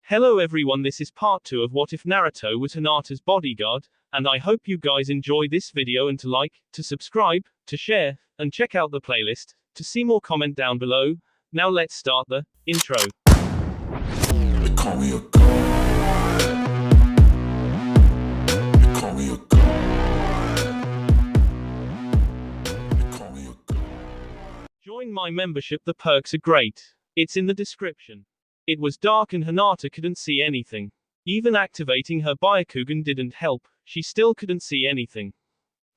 Hello everyone, this is part 2 of What If Naruto Was Hinata's Bodyguard, and I hope you guys enjoy this video and to like, to subscribe, to share, and check out the playlist, to see more comment down below. Now let's start the intro. They call me a god. They call me a god. They call me a god. Join my membership, the perks are great. It's in the description. It was dark and Hinata couldn't see anything. Even activating her Byakugan didn't help, she still couldn't see anything.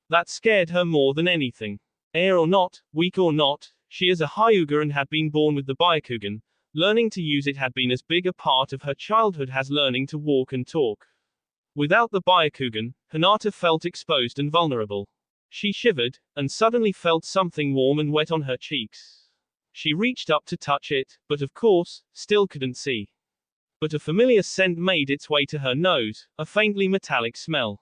That scared her more than anything. Heir or not, weak or not, she is a Hyuga and had been born with the Byakugan. Learning to use it had been as big a part of her childhood as learning to walk and talk. Without the Byakugan, Hinata felt exposed and vulnerable. She shivered, and suddenly felt something warm and wet on her cheeks. She reached up to touch it, but of course, still couldn't see. But a familiar scent made its way to her nose, a faintly metallic smell.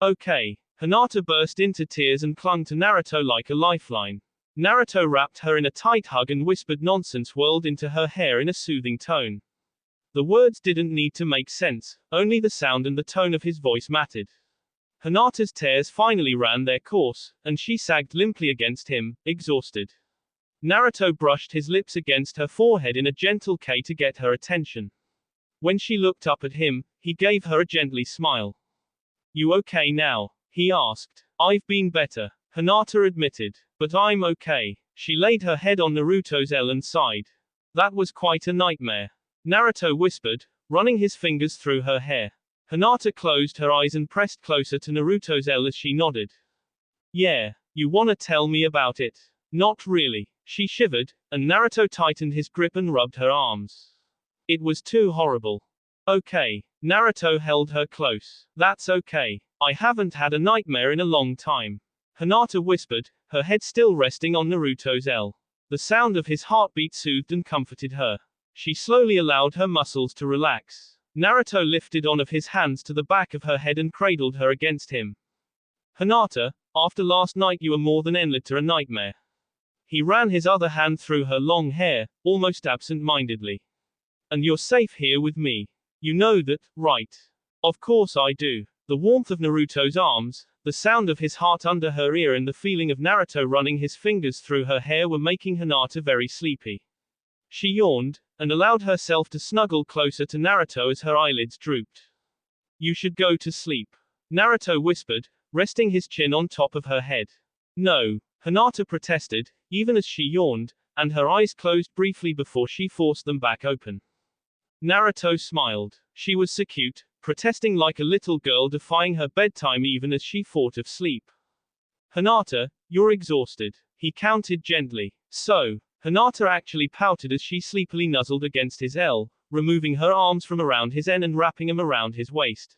Okay. Hinata burst into tears and clung to Naruto like a lifeline. Naruto wrapped her in a tight hug and whispered nonsense whirled into her hair in a soothing tone. The words didn't need to make sense, only the sound and the tone of his voice mattered. Hinata's tears finally ran their course, and she sagged limply against him, exhausted. Naruto brushed his lips against her forehead in a gentle K to get her attention. When she looked up at him, he gave her a gently smile. "You okay now?" he asked. "I've been better," Hinata admitted. "But I'm okay." She laid her head on Naruto's L and sighed. "That was quite a nightmare," Naruto whispered, running his fingers through her hair. Hinata closed her eyes and pressed closer to Naruto's L as she nodded. "Yeah, you wanna tell me about it?" "Not really." She shivered, and Naruto tightened his grip and rubbed her arms. "It was too horrible." "Okay." Naruto held her close. "That's okay. I haven't had a nightmare in a long time," Hinata whispered, her head still resting on Naruto's L. The sound of his heartbeat soothed and comforted her. She slowly allowed her muscles to relax. Naruto lifted one of his hands to the back of her head and cradled her against him. "Hinata, after last night you were more than a nightmare." He ran his other hand through her long hair, almost absent-mindedly. "And you're safe here with me. You know that, right?" "Of course I do." The warmth of Naruto's arms, the sound of his heart under her ear and the feeling of Naruto running his fingers through her hair were making Hinata very sleepy. She yawned, and allowed herself to snuggle closer to Naruto as her eyelids drooped. "You should go to sleep," Naruto whispered, resting his chin on top of her head. "No," Hinata protested, even as she yawned, and her eyes closed briefly before she forced them back open. Naruto smiled. She was so cute, protesting like a little girl defying her bedtime even as she thought of sleep. "Hinata, you're exhausted," he counted gently. "So." Hinata actually pouted as she sleepily nuzzled against his L, removing her arms from around his N and wrapping them around his waist.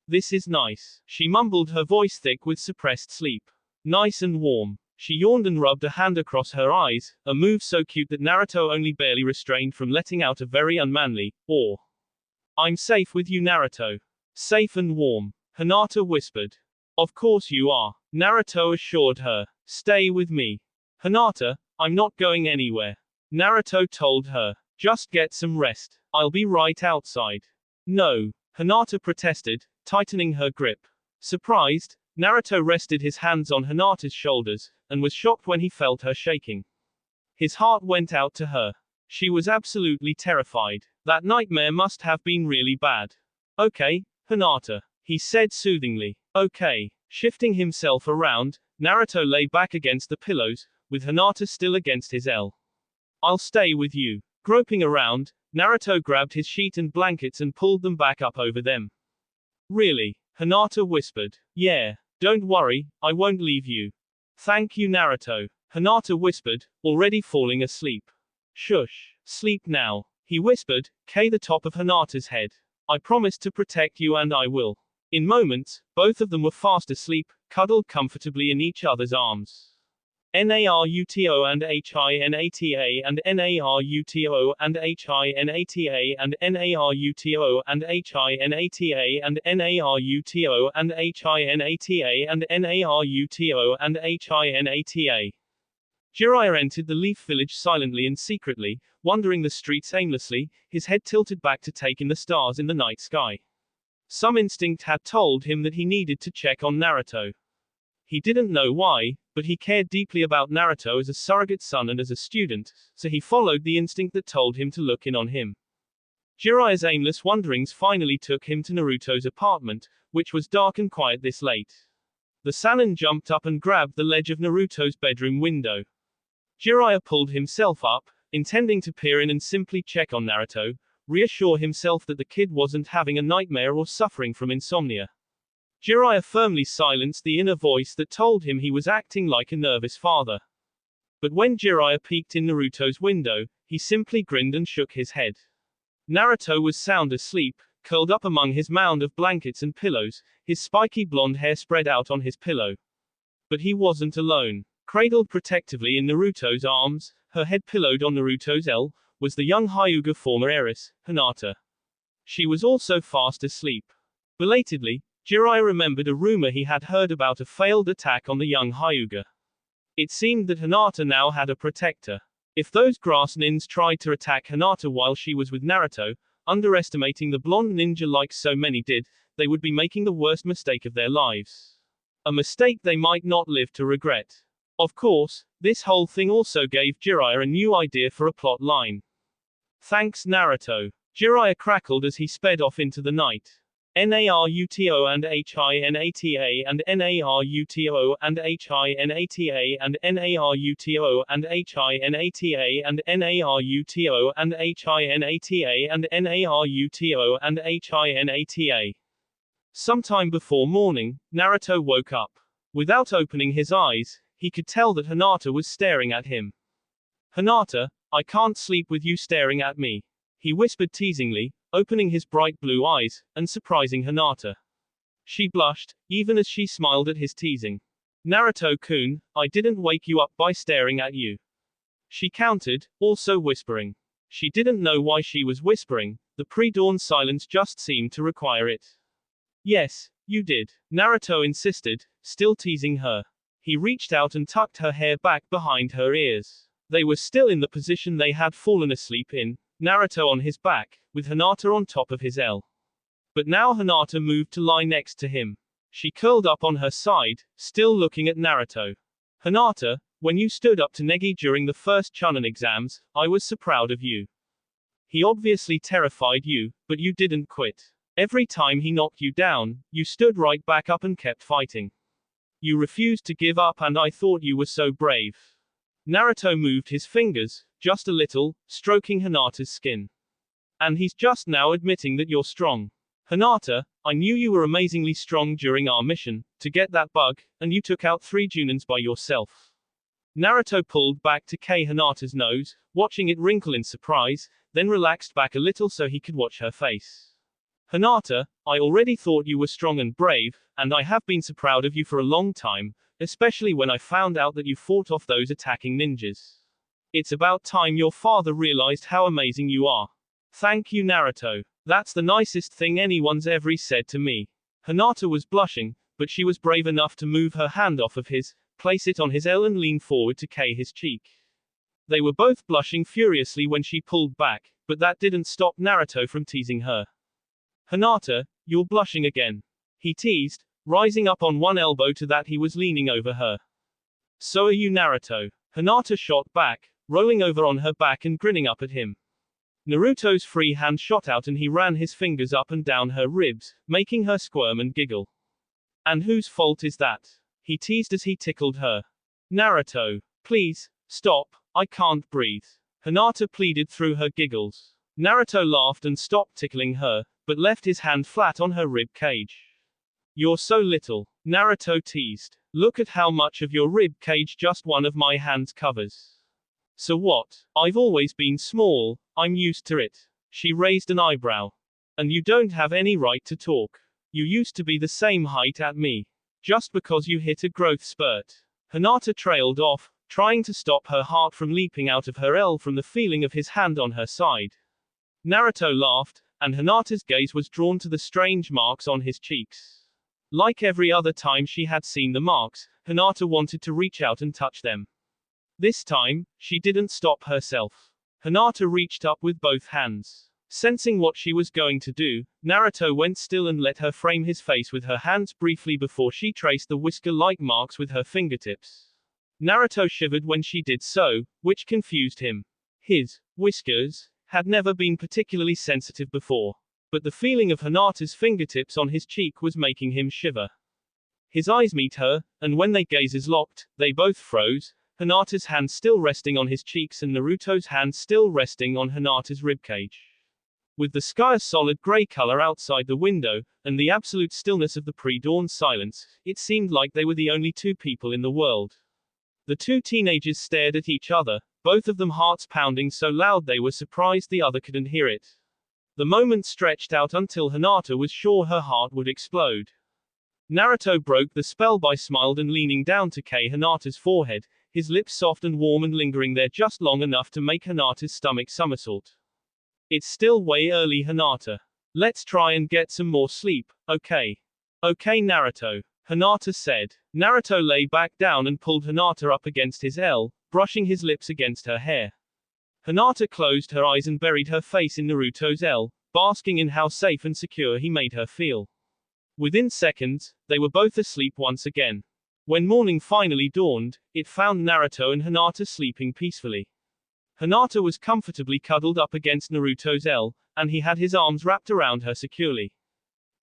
"This is nice," she mumbled, her voice thick with suppressed sleep. "Nice and warm." She yawned and rubbed a hand across her eyes, a move so cute that Naruto only barely restrained from letting out a very unmanly, "Aw." "I'm safe with you, Naruto." "Safe and warm," Hinata whispered. "Of course you are," Naruto assured her. "Stay with me." "Hinata, I'm not going anywhere," Naruto told her. "Just get some rest. I'll be right outside." "No," Hinata protested, tightening her grip. Surprised, Naruto rested his hands on Hinata's shoulders, and was shocked when he felt her shaking. His heart went out to her. She was absolutely terrified. That nightmare must have been really bad. "Okay, Hinata," he said soothingly. "Okay." Shifting himself around, Naruto lay back against the pillows, with Hinata still against his L. "I'll stay with you." Groping around, Naruto grabbed his sheet and blankets and pulled them back up over them. "Really?" Hinata whispered. "Yeah. Don't worry, I won't leave you." "Thank you, Naruto," Hinata whispered, already falling asleep. "Shush. Sleep now," he whispered, K the top of Hinata's head. "I promise to protect you and I will." In moments, both of them were fast asleep, cuddled comfortably in each other's arms. Naruto and Hinata and Naruto and Hinata and Naruto and Hinata and Naruto and Hinata and Naruto and Hinata. Jiraiya entered the Leaf Village silently and secretly, wandering the streets aimlessly, his head tilted back to take in the stars in the night sky. Some instinct had told him that he needed to check on Naruto. He didn't know why, but he cared deeply about Naruto as a surrogate son and as a student, so he followed the instinct that told him to look in on him. Jiraiya's aimless wanderings finally took him to Naruto's apartment, which was dark and quiet this late. The Sannin jumped up and grabbed the ledge of Naruto's bedroom window. Jiraiya pulled himself up, intending to peer in and simply check on Naruto, reassure himself that the kid wasn't having a nightmare or suffering from insomnia. Jiraiya firmly silenced the inner voice that told him he was acting like a nervous father. But when Jiraiya peeked in Naruto's window, he simply grinned and shook his head. Naruto was sound asleep, curled up among his mound of blankets and pillows, his spiky blonde hair spread out on his pillow. But he wasn't alone. Cradled protectively in Naruto's arms, her head pillowed on Naruto's L, was the young Hyuga former heiress, Hinata. She was also fast asleep. Belatedly, Jiraiya remembered a rumor he had heard about a failed attack on the young Hyuga. It seemed that Hinata now had a protector. If those grass nins tried to attack Hinata while she was with Naruto, underestimating the blonde ninja like so many did, they would be making the worst mistake of their lives. A mistake they might not live to regret. Of course, this whole thing also gave Jiraiya a new idea for a plot line. Thanks Naruto. Jiraiya crackled as he sped off into the night. Naruto and Hinata and Naruto and Hinata and Naruto and Hinata and Naruto and Hinata and Naruto and Hinata. Sometime before morning, Naruto woke up. Without opening his eyes, he could tell that Hinata was staring at him. Hinata, I can't sleep with you staring at me, he whispered teasingly, opening his bright blue eyes, and surprising Hinata. She blushed, even as she smiled at his teasing. Naruto-kun, I didn't wake you up by staring at you, she countered, also whispering. She didn't know why she was whispering, the pre-dawn silence just seemed to require it. Yes, you did, Naruto insisted, still teasing her. He reached out and tucked her hair back behind her ears. They were still in the position they had fallen asleep in, Naruto on his back, with Hinata on top of his L. But now Hinata moved to lie next to him. She curled up on her side, still looking at Naruto. Hinata, when you stood up to Negi during the first Chunin exams, I was so proud of you. He obviously terrified you, but you didn't quit. Every time he knocked you down, you stood right back up and kept fighting. You refused to give up and I thought you were so brave. Naruto moved his fingers, just a little, stroking Hinata's skin. And he's just now admitting that you're strong. Hinata, I knew you were amazingly strong during our mission, to get that bug, and you took out 3 Junins by yourself. Naruto pulled back to Hinata's nose, watching it wrinkle in surprise, then relaxed back a little so he could watch her face. Hinata, I already thought you were strong and brave, and I have been so proud of you for a long time, especially when I found out that you fought off those attacking ninjas. It's about time your father realized how amazing you are. Thank you Naruto. That's the nicest thing anyone's ever said to me. Hinata was blushing, but she was brave enough to move her hand off of his, place it on his L and lean forward to his cheek. They were both blushing furiously when she pulled back, but that didn't stop Naruto from teasing her. Hinata, you're blushing again, he teased, rising up on one elbow to that he was leaning over her. So are you Naruto. Hinata shot back, rolling over on her back and grinning up at him. Naruto's free hand shot out and he ran his fingers up and down her ribs, making her squirm and giggle. And whose fault is that? He teased as he tickled her. Naruto, please, stop, I can't breathe, Hinata pleaded through her giggles. Naruto laughed and stopped tickling her, but left his hand flat on her rib cage. You're so little, Naruto teased. Look at how much of your rib cage just one of my hands covers. So what? I've always been small, I'm used to it. She raised an eyebrow. And you don't have any right to talk. You used to be the same height at me. Just because you hit a growth spurt. Hinata trailed off, trying to stop her heart from leaping out of her L from the feeling of his hand on her side. Naruto laughed, and Hinata's gaze was drawn to the strange marks on his cheeks. Like every other time she had seen the marks, Hinata wanted to reach out and touch them. This time, she didn't stop herself. Hinata reached up with both hands. Sensing what she was going to do, Naruto went still and let her frame his face with her hands briefly before she traced the whisker-like marks with her fingertips. Naruto shivered when she did so, which confused him. His whiskers had never been particularly sensitive before, but the feeling of Hinata's fingertips on his cheek was making him shiver. His eyes met her, and when their gazes locked, they both froze, Hinata's hand still resting on his cheeks and Naruto's hand still resting on Hinata's ribcage. With the sky a solid gray color outside the window, and the absolute stillness of the pre-dawn silence, it seemed like they were the only two people in the world. The two teenagers stared at each other, both of them hearts pounding so loud they were surprised the other couldn't hear it. The moment stretched out until Hinata was sure her heart would explode. Naruto broke the spell by smiled and leaning down to Hinata's forehead, his lips soft and warm and lingering there just long enough to make Hinata's stomach somersault. It's still way early, Hinata. Let's try and get some more sleep, okay? Okay, Naruto, Hinata said. Naruto lay back down and pulled Hinata up against his L, brushing his lips against her hair. Hinata closed her eyes and buried her face in Naruto's L, basking in how safe and secure he made her feel. Within seconds, they were both asleep once again. When morning finally dawned, it found Naruto and Hinata sleeping peacefully. Hinata was comfortably cuddled up against Naruto's L, and he had his arms wrapped around her securely.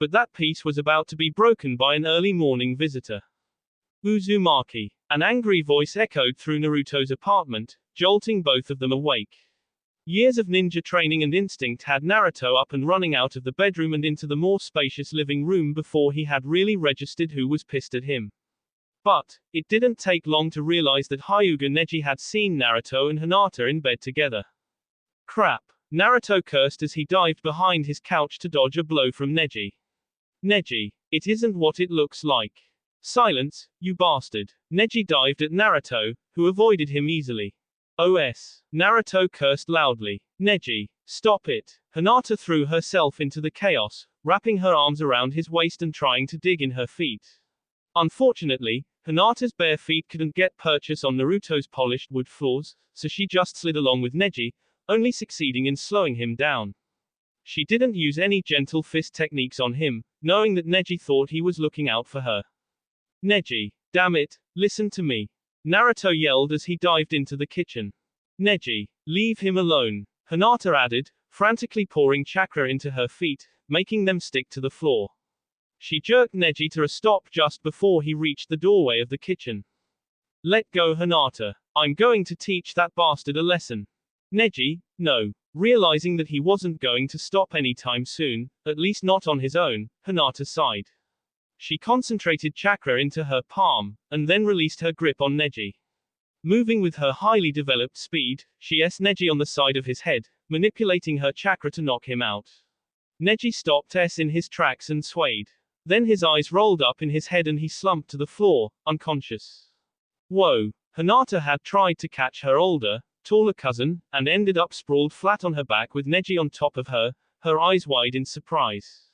But that peace was about to be broken by an early morning visitor. Uzumaki. An angry voice echoed through Naruto's apartment, jolting both of them awake. Years of ninja training and instinct had Naruto up and running out of the bedroom and into the more spacious living room before he had really registered who was pissed at him. But it didn't take long to realize that Hyuga Neji had seen Naruto and Hinata in bed together. Crap. Naruto cursed as he dived behind his couch to dodge a blow from Neji. Neji, it isn't what it looks like. Silence, you bastard. Neji dived at Naruto, who avoided him easily. OS. Naruto cursed loudly. Neji, stop it. Hinata threw herself into the chaos, wrapping her arms around his waist and trying to dig in her feet. Unfortunately, Hinata's bare feet couldn't get purchase on Naruto's polished wood floors, so she just slid along with Neji, only succeeding in slowing him down. She didn't use any gentle fist techniques on him, knowing that Neji thought he was looking out for her. Neji, damn it, listen to me. Naruto yelled as he dived into the kitchen. Neji, leave him alone, Hinata added, frantically pouring chakra into her feet, making them stick to the floor. She jerked Neji to a stop just before he reached the doorway of the kitchen. Let go, Hinata. I'm going to teach that bastard a lesson. Neji, no. Realizing that he wasn't going to stop anytime soon, at least not on his own, Hinata sighed. She concentrated chakra into her palm, and then released her grip on Neji. Moving with her highly developed speed, she s Neji on the side of his head, manipulating her chakra to knock him out. Neji stopped s in his tracks and swayed. Then his eyes rolled up in his head and he slumped to the floor, unconscious. Whoa. Hinata had tried to catch her older, taller cousin, and ended up sprawled flat on her back with Neji on top of her, her eyes wide in surprise.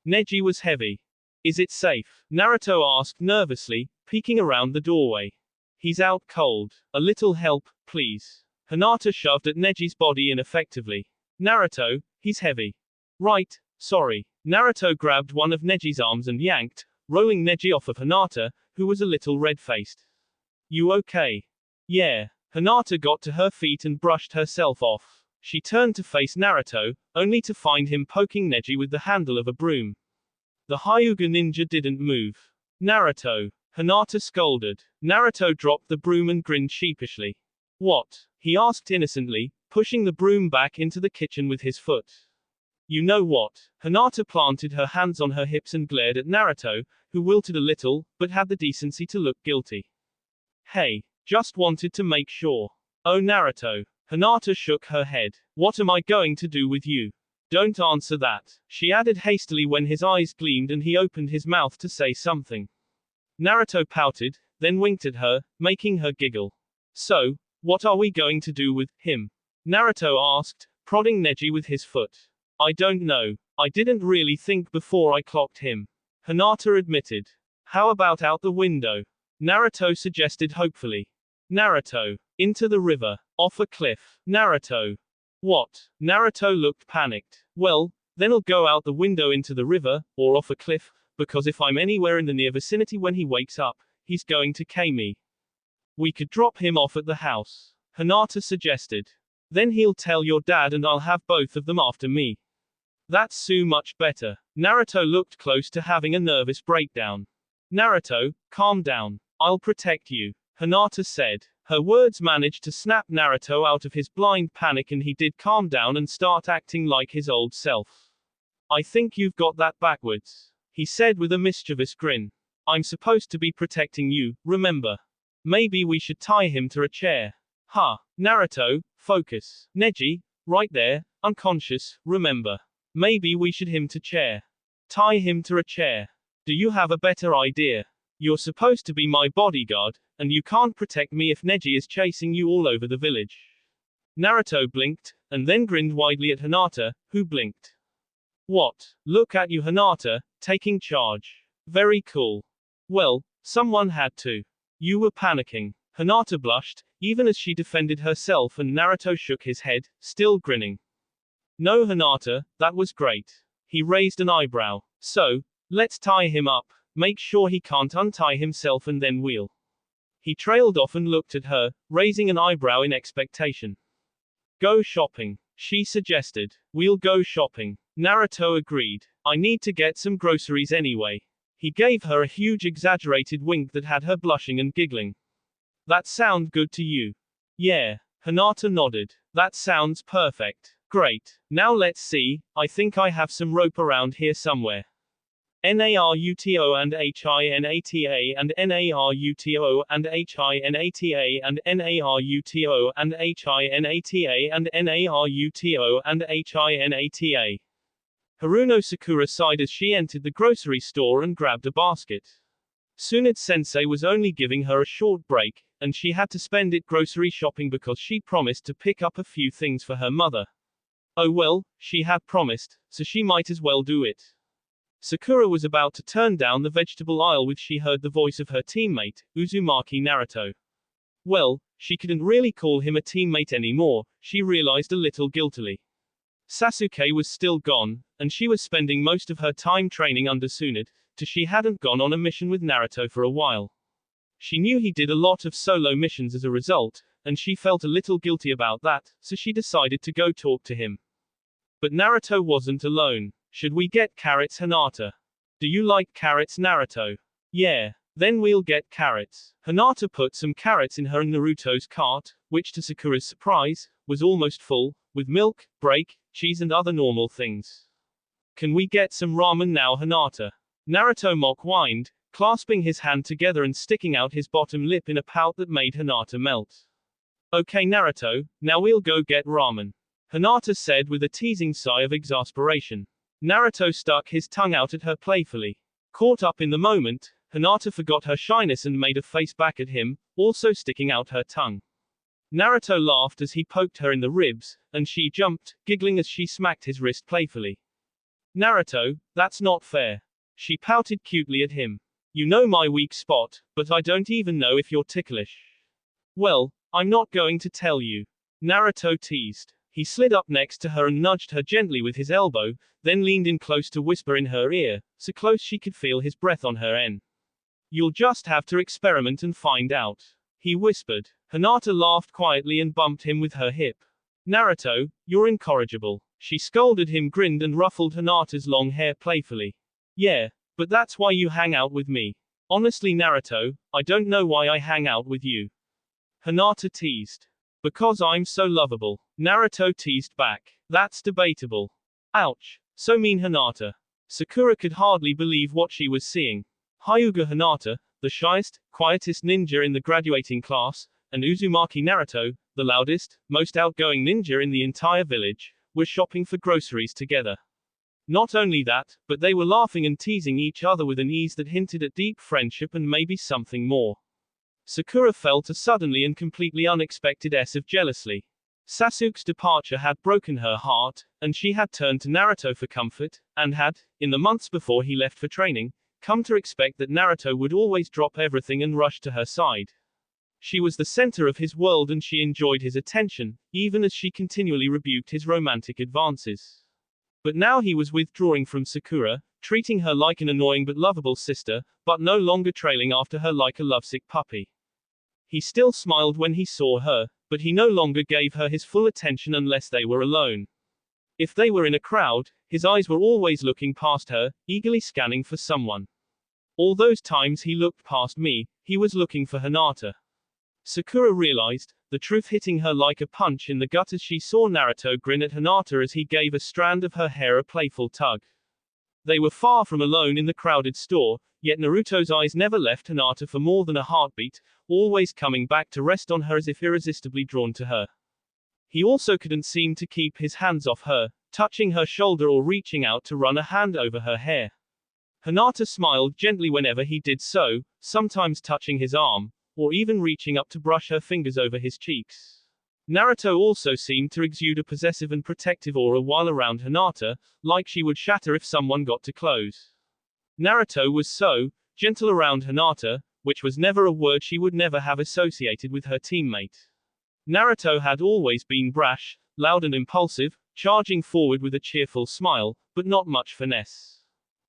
Neji was heavy. Is it safe? Naruto asked nervously, peeking around the doorway. He's out cold. A little help, please. Hinata shoved at Neji's body ineffectively. Naruto, he's heavy. Right, sorry. Naruto grabbed one of Neji's arms and yanked, rolling Neji off of Hinata, who was a little red-faced. You okay? Yeah. Hinata got to her feet and brushed herself off. She turned to face Naruto, only to find him poking Neji with the handle of a broom. The Hyuga ninja didn't move. Naruto. Hinata scolded. Naruto dropped the broom and grinned sheepishly. What? He asked innocently, pushing the broom back into the kitchen with his foot. You know what? Hinata planted her hands on her hips and glared at Naruto, who wilted a little, but had the decency to look guilty. Hey, just wanted to make sure. Oh, Naruto. Hinata shook her head. What am I going to do with you? Don't answer that, she added hastily when his eyes gleamed and he opened his mouth to say something. Naruto pouted, then winked at her, making her giggle. So, what are we going to do with him? Naruto asked, prodding Neji with his foot. I don't know. I didn't really think before I clocked him. Hinata admitted. How about out the window? Naruto suggested hopefully. Naruto. Into the river. Off a cliff. Naruto. What? Naruto looked panicked. Well, then I'll go out the window into the river, or off a cliff, because if I'm anywhere in the near vicinity when he wakes up, he's going to kill me. We could drop him off at the house, Hinata suggested. Then he'll tell your dad and I'll have both of them after me. That's so much better. Naruto looked close to having a nervous breakdown. Naruto, calm down. I'll protect you, Hinata said. Her words managed to snap Naruto out of his blind panic and he did calm down and start acting like his old self. I think you've got that backwards, he said with a mischievous grin. I'm supposed to be protecting you, remember? Maybe we should tie him to a chair. Ha, Naruto, focus. Neji, right there, unconscious, remember? Maybe we should him to chair. Tie him to a chair. Do you have a better idea? You're supposed to be my bodyguard, and you can't protect me if Neji is chasing you all over the village. Naruto blinked, and then grinned widely at Hinata, who blinked. What? Look at you, Hinata, taking charge. Very cool. Well, someone had to. You were panicking. Hinata blushed, even as she defended herself, and Naruto shook his head, still grinning. No, Hinata, that was great. He raised an eyebrow. So, let's tie him up, make sure he can't untie himself, and then we'll. He trailed off and looked at her, raising an eyebrow in expectation. Go shopping, she suggested. We'll go shopping. Naruto agreed. I need to get some groceries anyway. He gave her a huge exaggerated wink that had her blushing and giggling. That sound good to you? Yeah. Hinata nodded. That sounds perfect. Great. Now let's see, I think I have some rope around here somewhere. Naruto and Hinata and Naruto and Hinata and Naruto and Hinata and Naruto and Hinata. Haruno Sakura sighed as she entered the grocery store and grabbed a basket. Tsunade-sensei was only giving her a short break, and she had to spend it grocery shopping because she promised to pick up a few things for her mother. Oh well, she had promised, so she might as well do it. Sakura was about to turn down the vegetable aisle when she heard the voice of her teammate, Uzumaki Naruto. Well, she couldn't really call him a teammate anymore, she realized a little guiltily. Sasuke was still gone, and she was spending most of her time training under Tsunade, so she hadn't gone on a mission with Naruto for a while. She knew he did a lot of solo missions as a result, and she felt a little guilty about that, so she decided to go talk to him. But Naruto wasn't alone. Should we get carrots, Hinata? Do you like carrots, Naruto? Yeah. Then we'll get carrots. Hinata put some carrots in her and Naruto's cart, which to Sakura's surprise, was almost full, with milk, break, cheese and other normal things. Can we get some ramen now, Hinata? Naruto mock whined, clasping his hand together and sticking out his bottom lip in a pout that made Hinata melt. Okay Naruto, now we'll go get ramen. Hinata said with a teasing sigh of exasperation. Naruto stuck his tongue out at her playfully. Caught up in the moment, Hinata forgot her shyness and made a face back at him, also sticking out her tongue. Naruto laughed as he poked her in the ribs, and she jumped, giggling as she smacked his wrist playfully. Naruto, that's not fair. She pouted cutely at him. You know my weak spot, but I don't even know if you're ticklish. Well, I'm not going to tell you. Naruto teased. He slid up next to her and nudged her gently with his elbow, then leaned in close to whisper in her ear, so close she could feel his breath on her end. You'll just have to experiment and find out, he whispered. Hinata laughed quietly and bumped him with her hip. Naruto, you're incorrigible. She scolded him, grinned and ruffled Hinata's long hair playfully. Yeah, but that's why you hang out with me. Honestly Naruto, I don't know why I hang out with you. Hinata teased. Because I'm so lovable. Naruto teased back. That's debatable. Ouch. So mean Hinata. Sakura could hardly believe what she was seeing. Hyuga Hinata, the shyest, quietest ninja in the graduating class, and Uzumaki Naruto, the loudest, most outgoing ninja in the entire village, were shopping for groceries together. Not only that, but they were laughing and teasing each other with an ease that hinted at deep friendship and maybe something more. Sakura felt a suddenly and completely unexpected sense of jealousy. Sasuke's departure had broken her heart, and she had turned to Naruto for comfort, and had, in the months before he left for training, come to expect that Naruto would always drop everything and rush to her side. She was the center of his world and she enjoyed his attention, even as she continually rebuked his romantic advances. But now he was withdrawing from Sakura, treating her like an annoying but lovable sister, but no longer trailing after her like a lovesick puppy. He still smiled when he saw her, but he no longer gave her his full attention unless they were alone. If they were in a crowd, his eyes were always looking past her, eagerly scanning for someone. All those times he looked past me, he was looking for Hinata. Sakura realized, the truth hitting her like a punch in the gut as she saw Naruto grin at Hinata as he gave a strand of her hair a playful tug. They were far from alone in the crowded store, yet Naruto's eyes never left Hinata for more than a heartbeat, always coming back to rest on her as if irresistibly drawn to her. He also couldn't seem to keep his hands off her, touching her shoulder or reaching out to run a hand over her hair. Hinata smiled gently whenever he did so, sometimes touching his arm, or even reaching up to brush her fingers over his cheeks. Naruto also seemed to exude a possessive and protective aura while around Hinata, like she would shatter if someone got too close. Naruto was so gentle around Hinata, which was never a word she would never have associated with her teammate. Naruto had always been brash, loud and impulsive, charging forward with a cheerful smile, but not much finesse.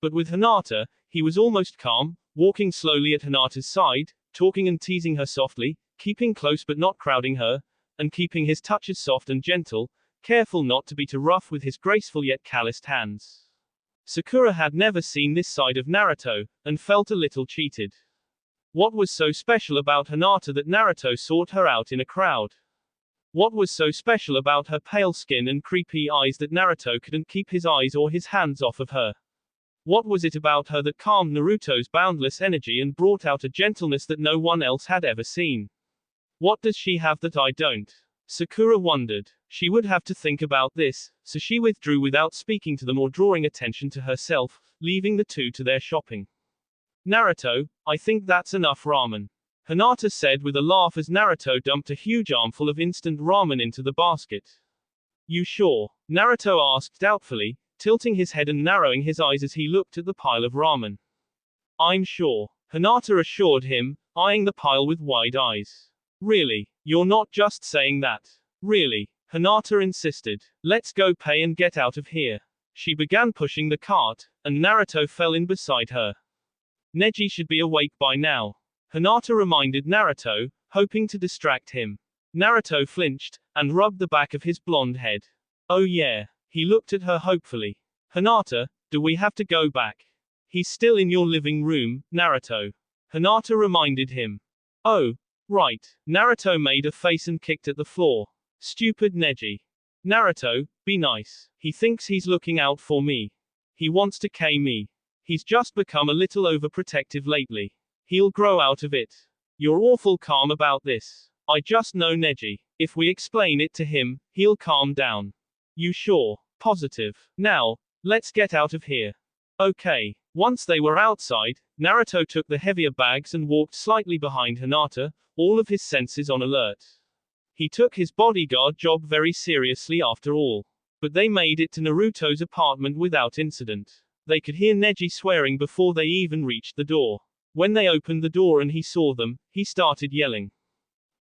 But with Hinata, he was almost calm, walking slowly at Hinata's side, talking and teasing her softly, keeping close but not crowding her, and keeping his touches soft and gentle, careful not to be too rough with his graceful yet calloused hands. Sakura had never seen this side of Naruto, and felt a little cheated. What was so special about Hinata that Naruto sought her out in a crowd? What was so special about her pale skin and creepy eyes that Naruto couldn't keep his eyes or his hands off of her? What was it about her that calmed Naruto's boundless energy and brought out a gentleness that no one else had ever seen? What does she have that I don't? Sakura wondered. She would have to think about this, so she withdrew without speaking to them or drawing attention to herself, leaving the two to their shopping. Naruto, I think that's enough ramen. Hinata said with a laugh as Naruto dumped a huge armful of instant ramen into the basket. You sure? Naruto asked doubtfully, tilting his head and narrowing his eyes as he looked at the pile of ramen. I'm sure. Hinata assured him, eyeing the pile with wide eyes. Really? You're not just saying that. Really? Hinata insisted. Let's go pay and get out of here. She began pushing the cart, and Naruto fell in beside her. Neji should be awake by now. Hinata reminded Naruto, hoping to distract him. Naruto flinched, and rubbed the back of his blonde head. Oh yeah. He looked at her hopefully. Hinata, do we have to go back? He's still in your living room, Naruto. Hinata reminded him. Oh, right. Naruto made a face and kicked at the floor. Stupid Neji. Naruto, be nice. He thinks he's looking out for me. He wants to K me. He's just become a little overprotective lately. He'll grow out of it. You're awful calm about this. I just know Neji. If we explain it to him, he'll calm down. You sure? Positive. Now, let's get out of here. Okay. Once they were outside, Naruto took the heavier bags and walked slightly behind Hinata, all of his senses on alert. He took his bodyguard job very seriously after all. But they made it to Naruto's apartment without incident. They could hear Neji swearing before they even reached the door. When they opened the door and he saw them, he started yelling.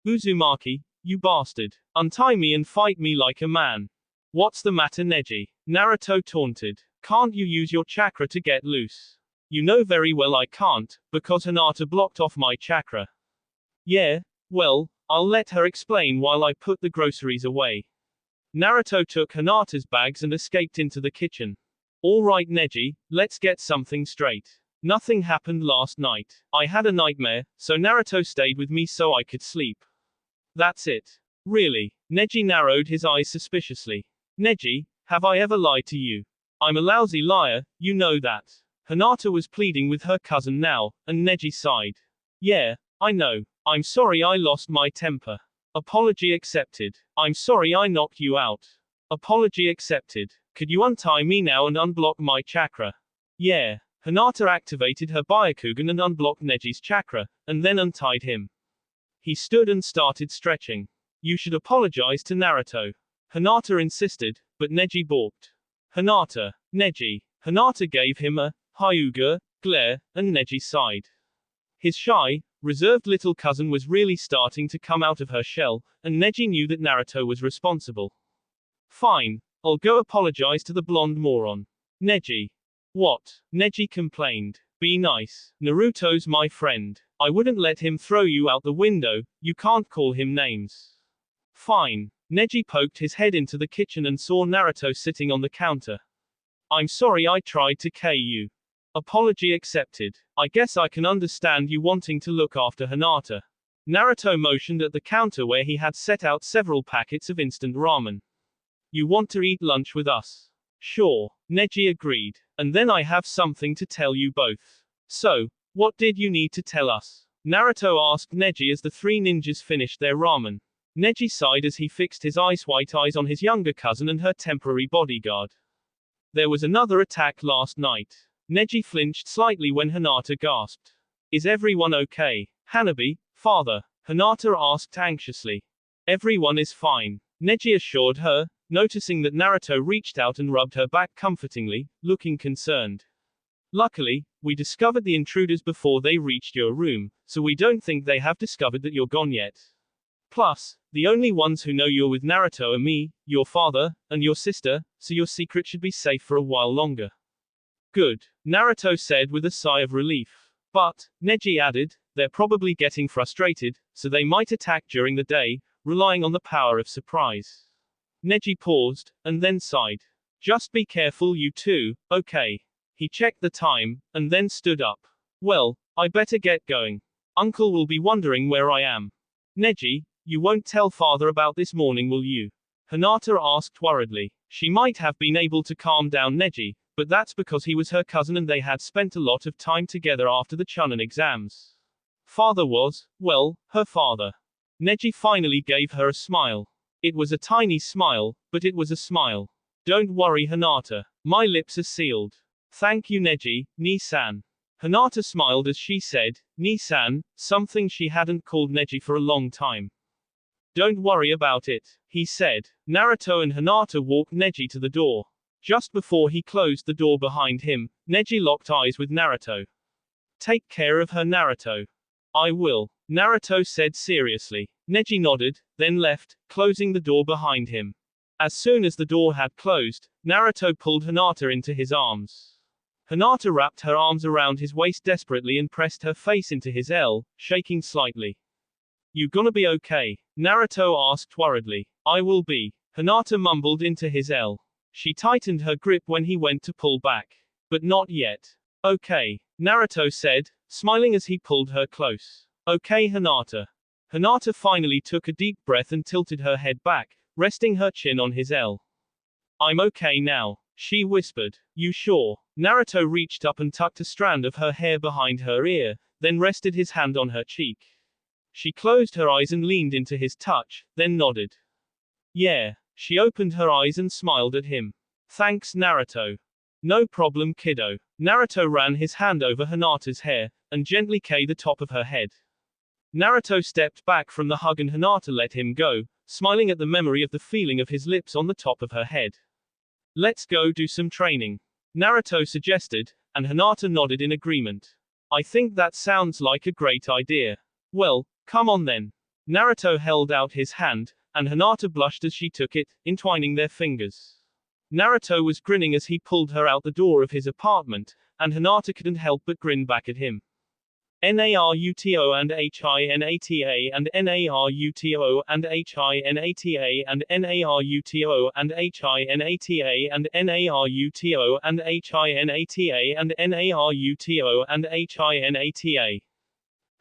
Uzumaki, you bastard. Untie me and fight me like a man. What's the matter, Neji? Naruto taunted. Can't you use your chakra to get loose? You know very well I can't, because Hinata blocked off my chakra. Yeah, well, I'll let her explain while I put the groceries away. Naruto took Hinata's bags and escaped into the kitchen. All right, Neji, let's get something straight. Nothing happened last night. I had a nightmare, so Naruto stayed with me so I could sleep. That's it. Really? Neji narrowed his eyes suspiciously. Neji, have I ever lied to you? I'm a lousy liar, you know that. Hinata was pleading with her cousin now, and Neji sighed. Yeah, I know. I'm sorry I lost my temper. Apology accepted. I'm sorry I knocked you out. Apology accepted. Could you untie me now and unblock my chakra? Yeah. Hinata activated her Byakugan and unblocked Neji's chakra, and then untied him. He stood and started stretching. You should apologize to Naruto. Hinata insisted, but Neji balked. Hinata. Neji. Hinata gave him a Hyuga glare, and Neji sighed. His shy, Reserved little cousin was really starting to come out of her shell, and Neji knew that Naruto was responsible. Fine. I'll go apologize to the blonde moron. Neji. What? Neji complained. Be nice. Naruto's my friend. I wouldn't let him throw you out the window, you can't call him names. Fine. Neji poked his head into the kitchen and saw Naruto sitting on the counter. I'm sorry I tried to K you. Apology accepted. I guess I can understand you wanting to look after Hinata. Naruto motioned at the counter where he had set out several packets of instant ramen. You want to eat lunch with us? Sure. Neji agreed. And then I have something to tell you both. So, what did you need to tell us? Naruto asked Neji as the three ninjas finished their ramen. Neji sighed as he fixed his ice-white eyes on his younger cousin and her temporary bodyguard. There was another attack last night. Neji flinched slightly when Hinata gasped. Is everyone okay? Hanabi, father? Hinata asked anxiously. Everyone is fine. Neji assured her, noticing that Naruto reached out and rubbed her back comfortingly, looking concerned. Luckily, we discovered the intruders before they reached your room, so we don't think they have discovered that you're gone yet. Plus, the only ones who know you're with Naruto are me, your father, and your sister, so your secret should be safe for a while longer. Good, Naruto said with a sigh of relief. But, Neji added, they're probably getting frustrated, so they might attack during the day, relying on the power of surprise. Neji paused, and then sighed. Just be careful you two, okay. He checked the time, and then stood up. Well, I better get going. Uncle will be wondering where I am. Neji, you won't tell father about this morning, will you? Hinata asked worriedly. She might have been able to calm down Neji, but that's because he was her cousin and they had spent a lot of time together after the Chunin exams. Father was, well, her father. Neji finally gave her a smile. It was a tiny smile, but it was a smile. Don't worry Hinata. My lips are sealed. Thank you Neji, Ni-san. Hinata smiled as she said, Ni-san, something she hadn't called Neji for a long time. Don't worry about it, he said. Naruto and Hinata walked Neji to the door. Just before he closed the door behind him, Neji locked eyes with Naruto. Take care of her Naruto. I will, Naruto said seriously. Neji nodded, then left, closing the door behind him. As soon as the door had closed, Naruto pulled Hinata into his arms. Hinata wrapped her arms around his waist desperately and pressed her face into his L, shaking slightly. You gonna be okay? Naruto asked worriedly. I will be. Hinata mumbled into his L. She tightened her grip when he went to pull back. But not yet. Okay, Naruto said, smiling as he pulled her close. Okay Hinata. Hinata finally took a deep breath and tilted her head back, resting her chin on his L. I'm okay now, she whispered. You sure? Naruto reached up and tucked a strand of her hair behind her ear, then rested his hand on her cheek. She closed her eyes and leaned into his touch, then nodded. Yeah. She opened her eyes and smiled at him. Thanks Naruto. No problem kiddo. Naruto ran his hand over Hinata's hair, and gently kissed the top of her head. Naruto stepped back from the hug and Hinata let him go, smiling at the memory of the feeling of his lips on the top of her head. Let's go do some training. Naruto suggested, and Hinata nodded in agreement. I think that sounds like a great idea. Well, come on then. Naruto held out his hand, and Hinata blushed as she took it, entwining their fingers. Naruto was grinning as he pulled her out the door of his apartment, and Hinata couldn't help but grin back at him. Naruto and Hinata and Naruto and Hinata and Naruto and Hinata and Naruto and Hinata and Naruto and Hinata.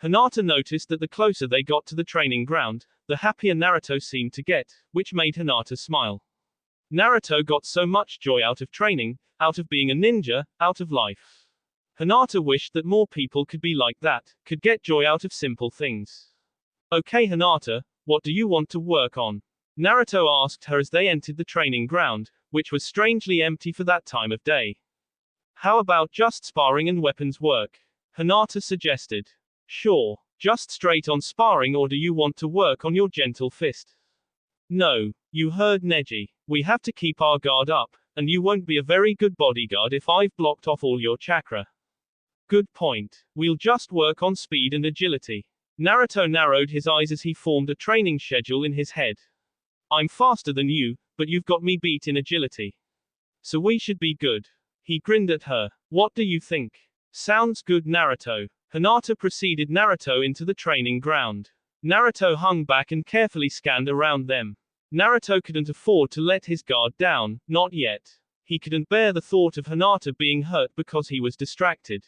Hinata noticed that the closer they got to the training ground, the happier Naruto seemed to get, which made Hinata smile. Naruto got so much joy out of training, out of being a ninja, out of life. Hinata wished that more people could be like that, could get joy out of simple things. Okay Hinata, what do you want to work on? Naruto asked her as they entered the training ground, which was strangely empty for that time of day. How about just sparring and weapons work? Hinata suggested. Sure, just straight on sparring, or do you want to work on your gentle fist? No, you heard Neji. We have to keep our guard up, and you won't be a very good bodyguard if I've blocked off all your chakra. Good point. We'll just work on speed and agility. Naruto narrowed his eyes as he formed a training schedule in his head. I'm faster than you, but you've got me beat in agility. So we should be good. He grinned at her. What do you think? Sounds good, Naruto. Hinata preceded Naruto into the training ground. Naruto hung back and carefully scanned around them. Naruto couldn't afford to let his guard down, not yet. He couldn't bear the thought of Hinata being hurt because he was distracted.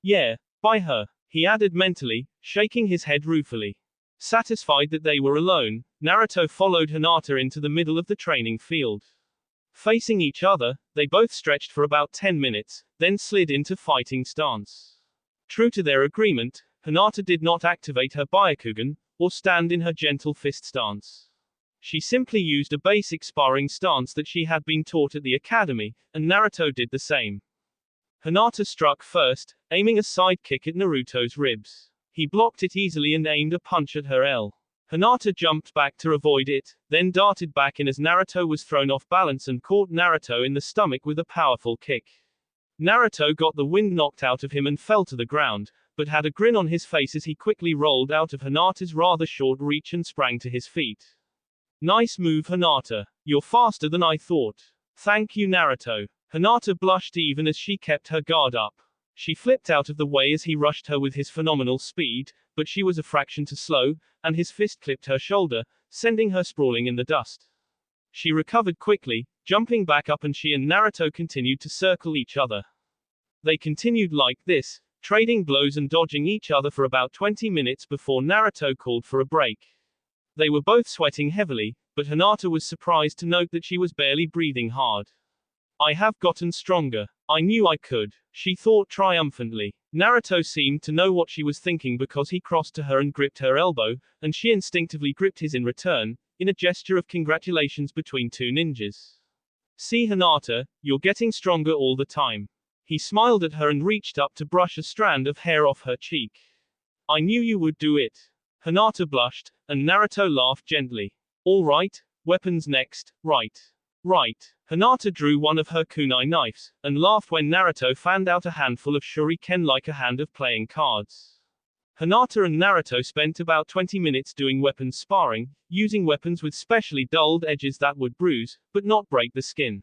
Yeah, by her, he added mentally, shaking his head ruefully. Satisfied that they were alone, Naruto followed Hinata into the middle of the training field. Facing each other, they both stretched for about 10 minutes, then slid into fighting stance. True to their agreement, Hinata did not activate her Byakugan, or stand in her gentle fist stance. She simply used a basic sparring stance that she had been taught at the academy, and Naruto did the same. Hinata struck first, aiming a side kick at Naruto's ribs. He blocked it easily and aimed a punch at her L. Hinata jumped back to avoid it, then darted back in as Naruto was thrown off balance and caught Naruto in the stomach with a powerful kick. Naruto got the wind knocked out of him and fell to the ground, but had a grin on his face as he quickly rolled out of Hinata's rather short reach and sprang to his feet. Nice move, Hinata. You're faster than I thought. Thank you, Naruto. Hinata blushed even as she kept her guard up. She flipped out of the way as he rushed her with his phenomenal speed, but she was a fraction too slow, and his fist clipped her shoulder, sending her sprawling in the dust. She recovered quickly, jumping back up, and she and Naruto continued to circle each other. They continued like this, trading blows and dodging each other for about 20 minutes before Naruto called for a break. They were both sweating heavily, but Hinata was surprised to note that she was barely breathing hard. I have gotten stronger. I knew I could, she thought triumphantly. Naruto seemed to know what she was thinking because he crossed to her and gripped her elbow, and she instinctively gripped his in return, in a gesture of congratulations between two ninjas. See, Hinata, you're getting stronger all the time. He smiled at her and reached up to brush a strand of hair off her cheek. I knew you would do it. Hinata blushed, and Naruto laughed gently. All right, weapons next, right. Right. Hinata drew one of her kunai knives, and laughed when Naruto fanned out a handful of shuriken like a hand of playing cards. Hinata and Naruto spent about 20 minutes doing weapons sparring, using weapons with specially dulled edges that would bruise, but not break the skin.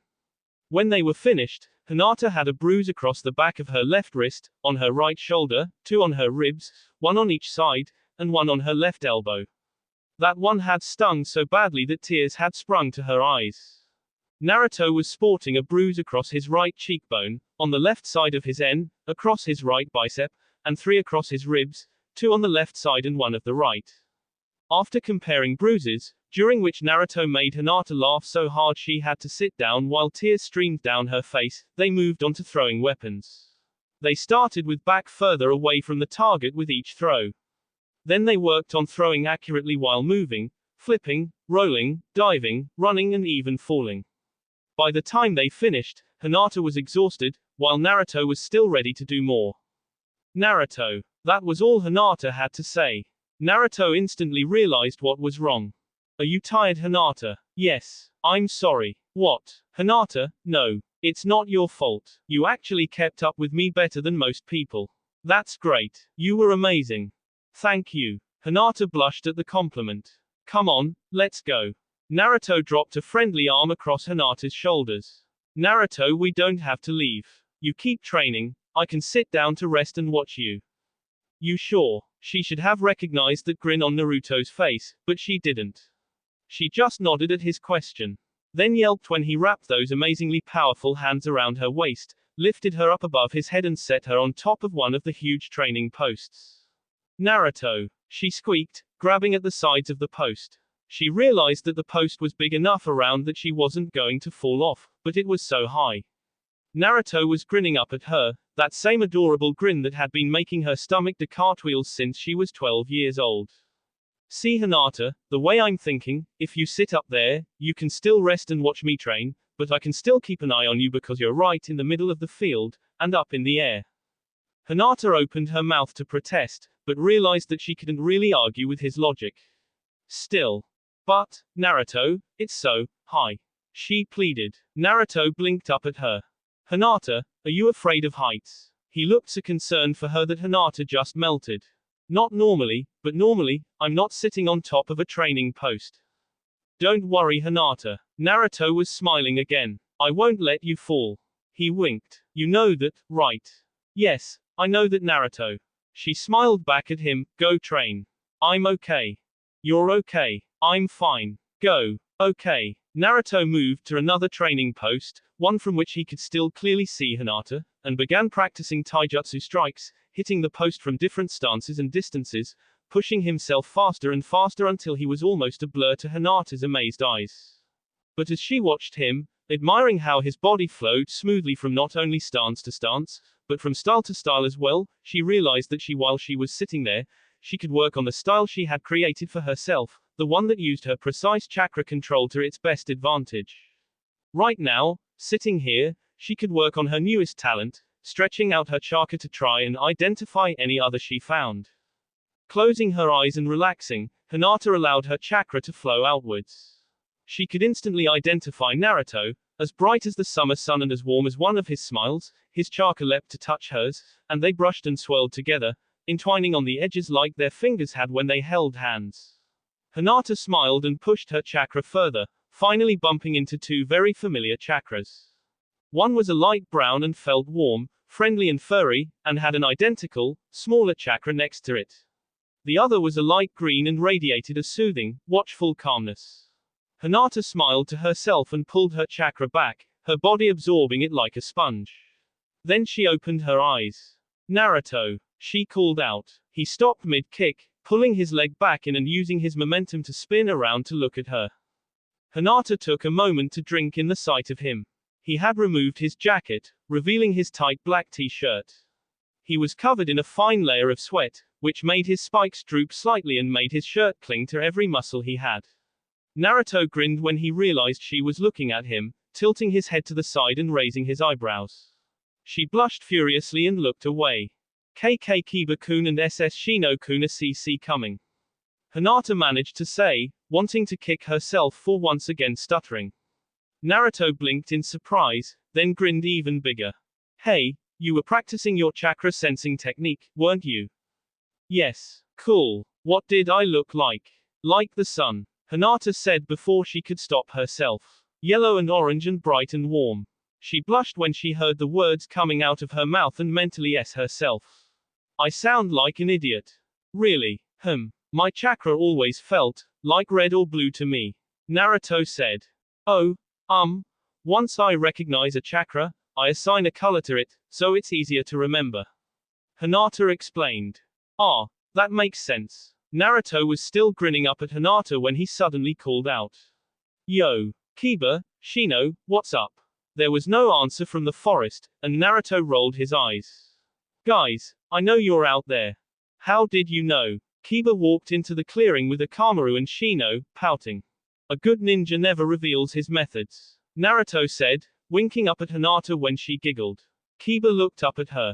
When they were finished, Hinata had a bruise across the back of her left wrist, on her right shoulder, 2 on her ribs, 1 on each side, and 1 on her left elbow. That one had stung so badly that tears had sprung to her eyes. Naruto was sporting a bruise across his right cheekbone, on the left side of his N, across his right bicep, and 3 across his ribs, 2 on the left side and 1 of the right. After comparing bruises, during which Naruto made Hinata laugh so hard she had to sit down while tears streamed down her face, they moved on to throwing weapons. They started with back further away from the target with each throw. Then they worked on throwing accurately while moving, flipping, rolling, diving, running and even falling. By the time they finished, Hinata was exhausted, while Naruto was still ready to do more. Naruto. That was all Hinata had to say. Naruto instantly realized what was wrong. Are you tired, Hinata? Yes. I'm sorry. What? Hinata, no. It's not your fault. You actually kept up with me better than most people. That's great. You were amazing. Thank you. Hinata blushed at the compliment. Come on, let's go. Naruto dropped a friendly arm across Hinata's shoulders. Naruto, we don't have to leave. You keep training. I can sit down to rest and watch you. You sure? She should have recognized that grin on Naruto's face, but she didn't. She just nodded at his question. Then yelped when he wrapped those amazingly powerful hands around her waist, lifted her up above his head and set her on top of one of the huge training posts. Naruto, she squeaked, grabbing at the sides of the post. She realized that the post was big enough around that she wasn't going to fall off, but it was so high. Naruto was grinning up at her, that same adorable grin that had been making her stomach do cartwheels since she was 12 years old. See, Hinata, the way I'm thinking, if you sit up there, you can still rest and watch me train, but I can still keep an eye on you because you're right in the middle of the field, and up in the air. Hinata opened her mouth to protest, but realized that she couldn't really argue with his logic. Still. But, Naruto, it's so high. She pleaded. Naruto blinked up at her. Hinata, are you afraid of heights? He looked so concerned for her that Hinata just melted. Not normally, but normally, I'm not sitting on top of a training post. Don't worry, Hinata. Naruto was smiling again. I won't let you fall. He winked. You know that, right? Yes, I know that, Naruto. She smiled back at him. Go train. I'm okay. You're okay. I'm fine. Go. Okay. Naruto moved to another training post, one from which he could still clearly see Hinata, and began practicing taijutsu strikes, hitting the post from different stances and distances, pushing himself faster and faster until he was almost a blur to Hinata's amazed eyes. But as she watched him, admiring how his body flowed smoothly from not only stance to stance, but from style to style as well, she realized that while she was sitting there, she could work on the style she had created for herself, the one that used her precise chakra control to its best advantage. Right now, sitting here, she could work on her newest talent, stretching out her chakra to try and identify any other she found. Closing her eyes and relaxing, Hinata allowed her chakra to flow outwards. She could instantly identify Naruto, as bright as the summer sun and as warm as one of his smiles. His chakra leapt to touch hers, and they brushed and swirled together, entwining on the edges like their fingers had when they held hands. Hinata smiled and pushed her chakra further, finally bumping into two very familiar chakras. One was a light brown and felt warm, friendly and furry, and had an identical, smaller chakra next to it. The other was a light green and radiated a soothing, watchful calmness. Hinata smiled to herself and pulled her chakra back, her body absorbing it like a sponge. Then she opened her eyes. Naruto, she called out. He stopped mid-kick, pulling his leg back in and using his momentum to spin around to look at her. Hinata took a moment to drink in the sight of him. He had removed his jacket, revealing his tight black t-shirt. He was covered in a fine layer of sweat, which made his spikes droop slightly and made his shirt cling to every muscle he had. Naruto grinned when he realized she was looking at him, tilting his head to the side and raising his eyebrows. She blushed furiously and looked away. KK Kiba-kun and SS Shino-kun see coming. Hinata managed to say, wanting to kick herself for once again stuttering. Naruto blinked in surprise, then grinned even bigger. Hey, you were practicing your chakra sensing technique, weren't you? Yes. Cool. What did I look like? Like the sun, Hinata said before she could stop herself. Yellow and orange and bright and warm. She blushed when she heard the words coming out of her mouth and mentally herself. I sound like an idiot. Really? My chakra always felt like red or blue to me. Naruto said. Oh, once I recognize a chakra, I assign a color to it, so it's easier to remember. Hinata explained. Ah, that makes sense. Naruto was still grinning up at Hinata when he suddenly called out. Yo, Kiba, Shino, what's up? There was no answer from the forest, and Naruto rolled his eyes. Guys, I know you're out there. How did you know? Kiba walked into the clearing with Akamaru and Shino, pouting. A good ninja never reveals his methods, Naruto said, winking up at Hinata when she giggled. Kiba looked up at her.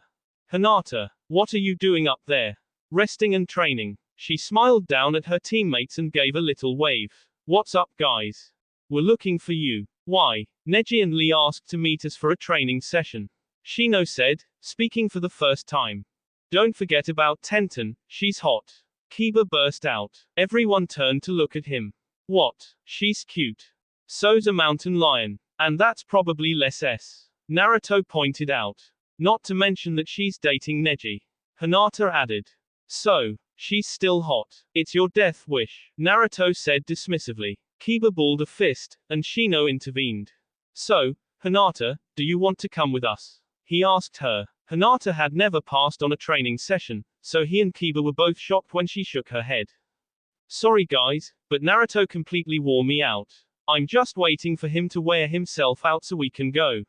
Hinata, what are you doing up there? Resting and training. She smiled down at her teammates and gave a little wave. What's up, guys? We're looking for you. Why? Neji and Lee asked to meet us for a training session. Shino said, speaking for the first time. Don't forget about Tenten, she's hot. Kiba burst out. Everyone turned to look at him. What? She's cute. So's a mountain lion. And that's probably less S. Naruto pointed out. Not to mention that she's dating Neji. Hinata added. So, she's still hot. It's your death wish, Naruto said dismissively. Kiba balled a fist, and Shino intervened. So, Hinata, do you want to come with us? He asked her. Hinata had never passed on a training session, so he and Kiba were both shocked when she shook her head. Sorry guys, but Naruto completely wore me out. I'm just waiting for him to wear himself out so we can go.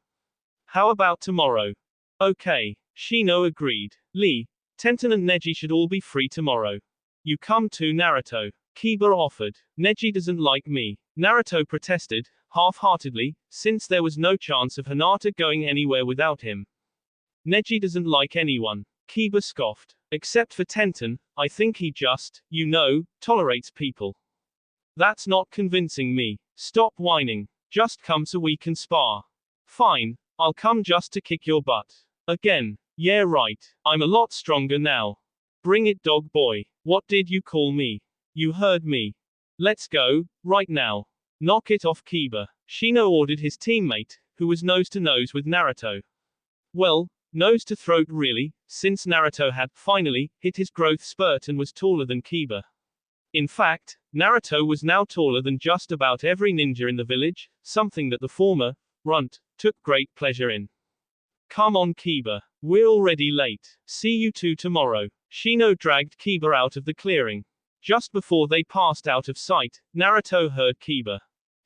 How about tomorrow? Okay, Shino agreed. Lee, Tenten and Neji should all be free tomorrow. You come too, Naruto. Kiba offered. Neji doesn't like me, Naruto protested, half-heartedly, since there was no chance of Hinata going anywhere without him. Neji doesn't like anyone, Kiba scoffed. Except for Tenten, I think he just, tolerates people. That's not convincing me. Stop whining. Just come so we can spar. Fine, I'll come just to kick your butt. Again. Yeah right, I'm a lot stronger now. Bring it dog boy. What did you call me? You heard me. Let's go, right now. Knock it off Kiba. Shino ordered his teammate, who was nose to nose with Naruto. Well, nose to throat really, since Naruto had, finally, hit his growth spurt and was taller than Kiba. In fact, Naruto was now taller than just about every ninja in the village, something that the former, Runt, took great pleasure in. Come on Kiba. We're already late. See you two tomorrow. Shino dragged Kiba out of the clearing. Just before they passed out of sight, Naruto heard Kiba.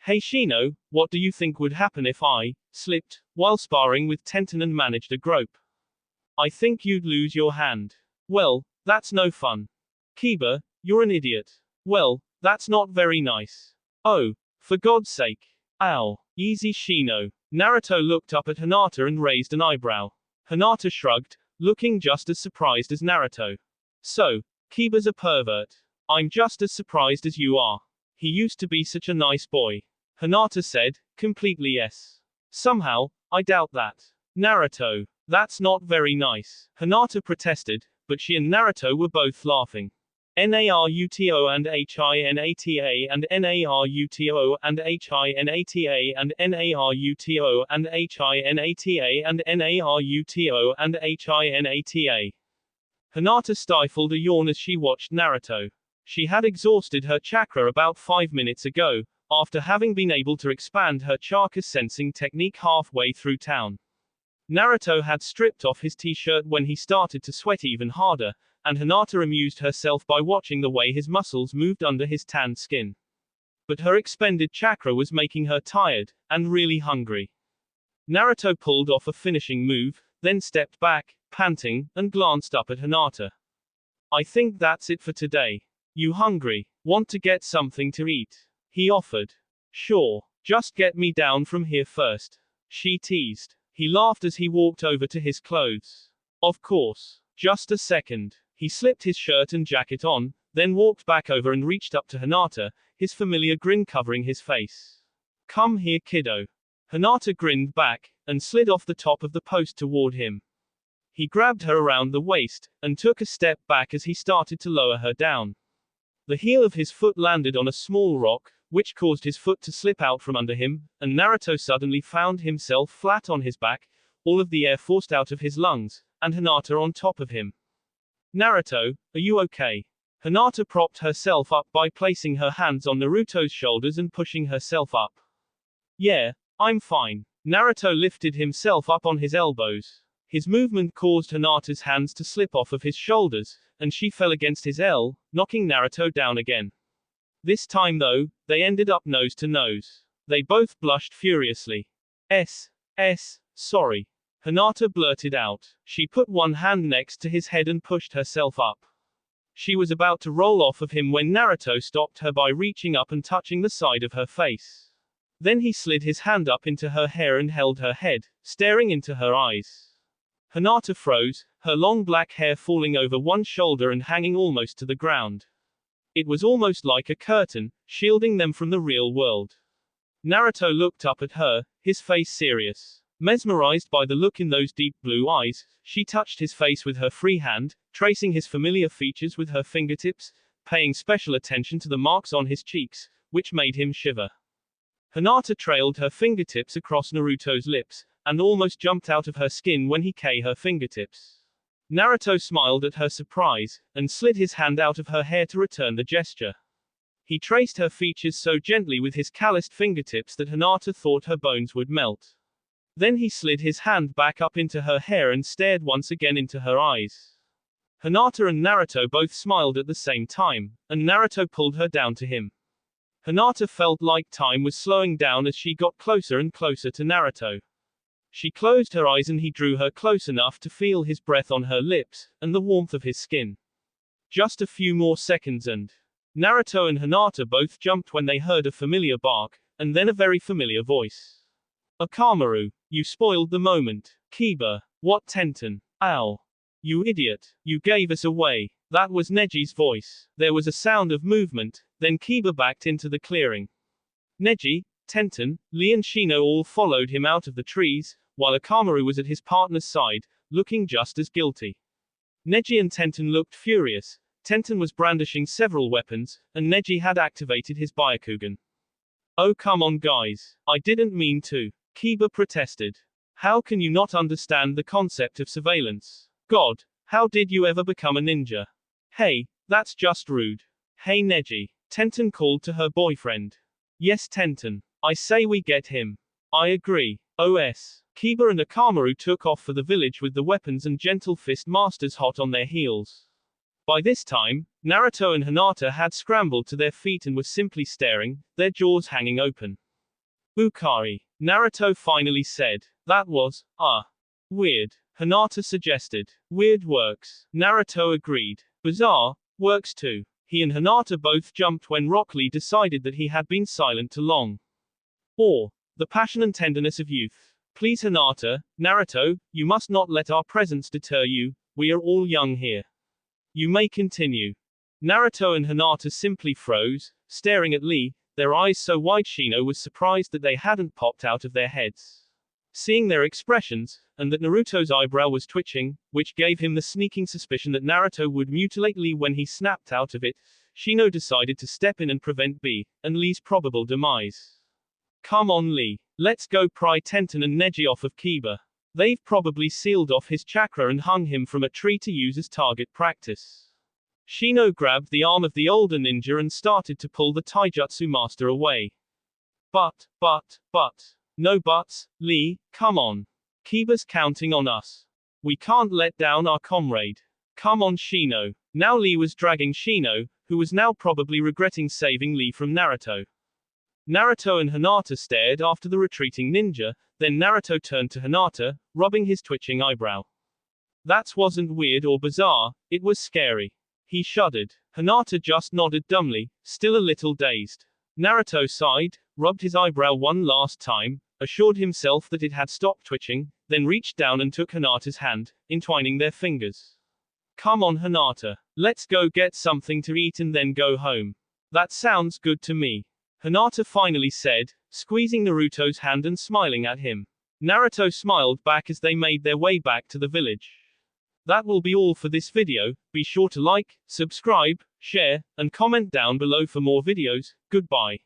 Hey Shino, what do you think would happen if I slipped while sparring with Tenten and managed a grope? I think you'd lose your hand. Well, that's no fun. Kiba, you're an idiot. Well, that's not very nice. Oh, for God's sake. Ow. Easy Shino. Naruto looked up at Hinata and raised an eyebrow. Hinata shrugged, looking just as surprised as Naruto. So, Kiba's a pervert. I'm just as surprised as you are. He used to be such a nice boy. Hinata said, completely yes. Somehow, I doubt that. Naruto, that's not very nice. Hinata protested, but she and Naruto were both laughing. Naruto and Hinata and Naruto and Hinata and Naruto and Hinata and Naruto and Hinata. Hinata stifled a yawn as she watched Naruto. She had exhausted her chakra about 5 minutes ago, after having been able to expand her chakra sensing technique halfway through town. Naruto had stripped off his t-shirt when he started to sweat even harder, and Hinata amused herself by watching the way his muscles moved under his tanned skin. But her expended chakra was making her tired, and really hungry. Naruto pulled off a finishing move, then stepped back, panting, and glanced up at Hinata. I think that's it for today. You hungry? Want to get something to eat? He offered. Sure. Just get me down from here first. She teased. He laughed as he walked over to his clothes. Of course. Just a second. He slipped his shirt and jacket on, then walked back over and reached up to Hinata, his familiar grin covering his face. Come here kiddo. Hinata grinned back, and slid off the top of the post toward him. He grabbed her around the waist, and took a step back as he started to lower her down. The heel of his foot landed on a small rock, which caused his foot to slip out from under him, and Naruto suddenly found himself flat on his back, all of the air forced out of his lungs, and Hinata on top of him. Naruto, are you okay? Hinata propped herself up by placing her hands on Naruto's shoulders and pushing herself up. Yeah, I'm fine. Naruto lifted himself up on his elbows. His movement caused Hinata's hands to slip off of his shoulders, and she fell against his L, knocking Naruto down again. This time though, they ended up nose to nose. They both blushed furiously. Sorry. Hinata blurted out. She put one hand next to his head and pushed herself up. She was about to roll off of him when Naruto stopped her by reaching up and touching the side of her face. Then he slid his hand up into her hair and held her head, staring into her eyes. Hinata froze, her long black hair falling over one shoulder and hanging almost to the ground. It was almost like a curtain, shielding them from the real world. Naruto looked up at her, his face serious. Mesmerized by the look in those deep blue eyes, she touched his face with her free hand, tracing his familiar features with her fingertips, paying special attention to the marks on his cheeks, which made him shiver. Hinata trailed her fingertips across Naruto's lips, and almost jumped out of her skin when he kissed her fingertips. Naruto smiled at her surprise, and slid his hand out of her hair to return the gesture. He traced her features so gently with his calloused fingertips that Hinata thought her bones would melt. Then he slid his hand back up into her hair and stared once again into her eyes. Hinata and Naruto both smiled at the same time, and Naruto pulled her down to him. Hinata felt like time was slowing down as she got closer and closer to Naruto. She closed her eyes and he drew her close enough to feel his breath on her lips, and the warmth of his skin. Just a few more seconds and Naruto and Hinata both jumped when they heard a familiar bark, and then a very familiar voice. Akamaru, you spoiled the moment. Kiba, what Tenten? Ow. You idiot, you gave us away. That was Neji's voice. There was a sound of movement, then Kiba backed into the clearing. Neji, Tenten, Lee and Shino all followed him out of the trees, while Akamaru was at his partner's side, looking just as guilty. Neji and Tenten looked furious. Tenten was brandishing several weapons, and Neji had activated his Byakugan. Oh come on guys. I didn't mean to. Kiba protested. How can you not understand the concept of surveillance? God, how did you ever become a ninja? Hey, that's just rude. Hey Neji. Tenten called to her boyfriend. Yes Tenten. I say we get him. I agree. OS. Kiba and Akamaru took off for the village with the weapons and gentle fist masters hot on their heels. By this time, Naruto and Hinata had scrambled to their feet and were simply staring, their jaws hanging open. Ukari. Naruto finally said. That was, weird. Hinata suggested. Weird works. Naruto agreed. Bizarre, works too. He and Hinata both jumped when Rock Lee decided that he had been silent too long. Or, the passion and tenderness of youth. Please Hinata, Naruto, you must not let our presence deter you, we are all young here. You may continue. Naruto and Hinata simply froze, staring at Lee, their eyes so wide Shino was surprised that they hadn't popped out of their heads. Seeing their expressions, and that Naruto's eyebrow was twitching, which gave him the sneaking suspicion that Naruto would mutilate Lee when he snapped out of it, Shino decided to step in and prevent B and Lee's probable demise. Come on Lee. Let's go pry Tenten and Neji off of Kiba. They've probably sealed off his chakra and hung him from a tree to use as target practice. Shino grabbed the arm of the older ninja and started to pull the taijutsu master away. But. No buts, Lee, come on. Kiba's counting on us. We can't let down our comrade. Come on Shino. Now Lee was dragging Shino, who was now probably regretting saving Lee from Naruto. Naruto and Hinata stared after the retreating ninja, then Naruto turned to Hinata, rubbing his twitching eyebrow. That wasn't weird or bizarre, it was scary. He shuddered. Hinata just nodded dumbly, still a little dazed. Naruto sighed, rubbed his eyebrow one last time, assured himself that it had stopped twitching, then reached down and took Hinata's hand, entwining their fingers. Come on Hinata. Let's go get something to eat and then go home. That sounds good to me. Hinata finally said, squeezing Naruto's hand and smiling at him. Naruto smiled back as they made their way back to the village. That will be all for this video. Be sure to like, subscribe, share, and comment down below for more videos. Goodbye.